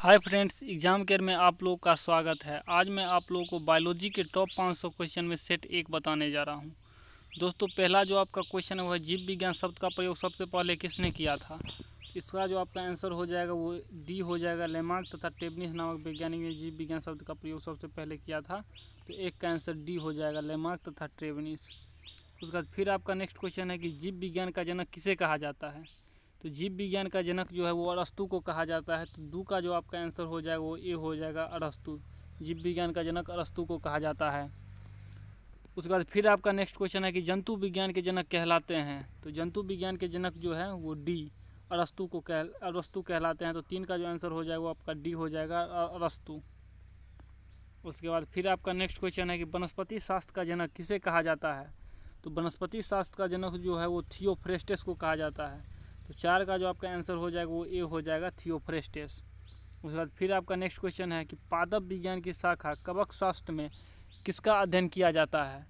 Hi friends, exam care में आप लोग का स्वागत है। आज मैं आप लोगों को बायोलॉजी के टॉप 500 क्वेश्चन में सेट 1 बताने जा रहा हूं। दोस्तों, पहला जो आपका क्वेश्चन है वह जीव विज्ञान शब्द का प्रयोग सबसे पहले किसने किया था। इसका जो आपका आंसर हो जाएगा वो डी हो जाएगा। लेमार्क तथा टेबनिस नामक वैज्ञानिक ने जीव विज्ञान शब्द का प्रयोग सबसे पहले किया था, तो एक का आंसर डी हो जाएगा, लेमार्क तथा टेबनिस। उसके बाद फिर आपका नेक्स्ट क्वेश्चन है कि जीव विज्ञान का जनक किसे कहा जाता है। तो जीव विज्ञान का जनक जो है वो अरस्तु को कहा जाता है। तो दो का जो आपका आंसर हो जाएगा वो ए हो जाएगा, अरस्तु। जीव विज्ञान का जनक अरस्तु को कहा जाता है। उसके बाद फिर आपका नेक्स्ट क्वेश्चन है कि जंतु विज्ञान के जनक कहलाते हैं। तो जंतु विज्ञान के जनक जो है वो डी, अरस्तु कहलाते हैं। तो 3 का जो आंसर हो जाएगा वो आपका डी हो जाएगा, अरस्तु। उसके बाद फिर आपका नेक्स्ट क्वेश्चन है कि वनस्पति शास्त्र का जनक किसे कहा जाता है। तो वनस्पति शास्त्र का जनक जो है वो थियोफ्रेस्टस को कहा जाता है। तो 4 का जो आपका आंसर हो जाएगा वो ए हो जाएगा, थियोफ्रेस्टस। उसके बाद फिर आपका नेक्स्ट क्वेश्चन है कि पादप विज्ञान की शाखा कवक शास्त्र में किसका अध्ययन किया जाता है।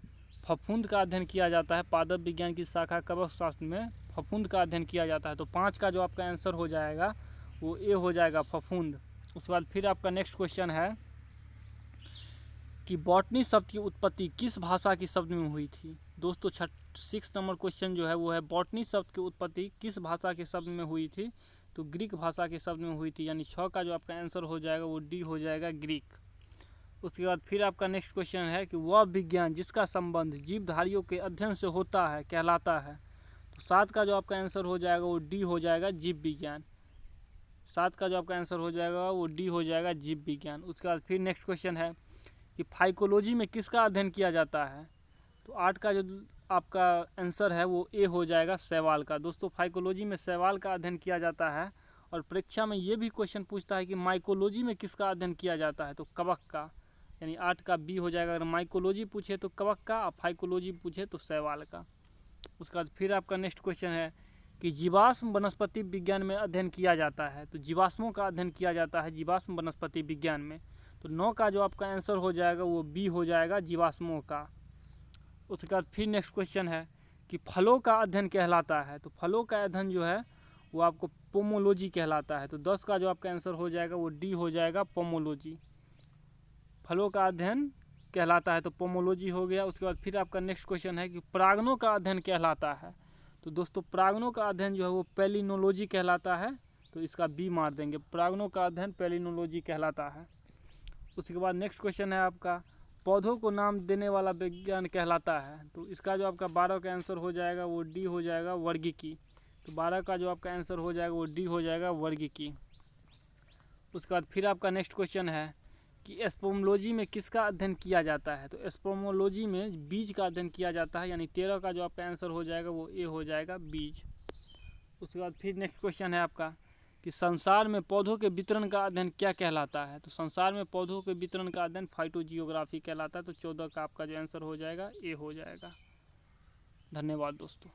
फफूंद का अध्ययन किया जाता है। पादप विज्ञान की शाखा कवक शास्त्र में फफूंद का अध्ययन किया जाता है। तो 5 का जो आपका आंसर हो जाएगा वो ए हो जाएगा, फफूंद। उसके बाद फिर आपका नेक्स्ट क्वेश्चन है कि बॉटनी शब्द की उत्पत्ति किस भाषा की शब्द में हुई थी। दोस्तों, 6 नंबर क्वेश्चन जो है वो है बॉटनी शब्द की उत्पत्ति किस भाषा के शब्द में हुई थी। तो ग्रीक भाषा के शब्द में हुई थी, यानी 6 का जो आपका आंसर हो जाएगा वो डी हो जाएगा, ग्रीक। उसके बाद फिर आपका नेक्स्ट क्वेश्चन है कि वह विज्ञान जिसका संबंध जीवधारियों के अध्ययन से होता है कहलाता है। तो 7 का जो आपका आंसर हो जाएगा वो डी हो जाएगा, जीव विज्ञान। 7 का जो आपका आंसर हो जाएगा वो डी हो जाएगा, जीव विज्ञान। उसके बाद फिर नेक्स्ट क्वेश्चन है कि फाइकोलॉजी में किसका अध्ययन किया जाता है। तो 8 का जो आपका आंसर है वो ए हो जाएगा, शैवाल का। दोस्तों, फाइकोलॉजी में शैवाल का अध्ययन किया जाता है। और परीक्षा में ये भी क्वेश्चन पूछता है कि माइकोलॉजी में किसका अध्ययन किया जाता है। तो कवक का, यानी 8 का बी हो जाएगा। अगर माइकोलॉजी पूछे तो कवक का, और फाइकोलॉजी पूछे तो शैवाल का। उसके बाद फिर आपका नेक्स्ट क्वेश्चन है कि जीवाश्म वनस्पति विज्ञान में अध्ययन किया जाता है। तो जीवाश्मों का अध्ययन किया जाता है जीवाश्म वनस्पति विज्ञान में। तो 9 का जो आपका आंसर हो जाएगा वो बी हो जाएगा, जीवाश्मों का। उसके बाद फिर नेक्स्ट क्वेश्चन है कि फलों का अध्ययन कहलाता है। तो फलों का अध्ययन जो है वो आपको पोमोलॉजी कहलाता है। तो 10 का जो आपका आंसर हो जाएगा वो डी हो जाएगा, पोमोलॉजी। फलों का अध्ययन कहलाता है तो पोमोलॉजी हो गया। उसके बाद फिर आपका नेक्स्ट क्वेश्चन है कि परागनों का अध्ययन कहलाता है। तो दोस्तों, परागनों का अध्ययन जो है वो पेलिनोलॉजी कहलाता है। तो इसका बी मार देंगे, परागनों का अध्ययन पेलिनोलॉजी कहलाता है। उसके बाद नेक्स्ट क्वेश्चन है आपका पौधों को नाम देने वाला विज्ञान कहलाता है। तो इसका जो आपका 12 का आंसर हो जाएगा वो डी हो जाएगा, वर्गीकी। तो 12 का जो आपका आंसर हो जाएगा वो डी हो जाएगा, वर्गीकी। उसके बाद फिर आपका नेक्स्ट क्वेश्चन है कि एस्पोमोलॉजी में किसका अध्ययन किया जाता है। तो एस्पोमोलॉजी में बीज का अध्ययन किया जाता है, यानी 13 का जो आपका आंसर हो जाएगा वो ए हो जाएगा, बीज। उसके बाद फिर नेक्स्ट क्वेश्चन है आपका कि संसार में पौधों के वितरण का अध्ययन क्या कहलाता है। तो संसार में पौधों के वितरण का अध्ययन फाइटोजियोग्राफी कहलाता है। तो 14 का आपका जो आंसर हो जाएगा ए हो जाएगा। धन्यवाद दोस्तों।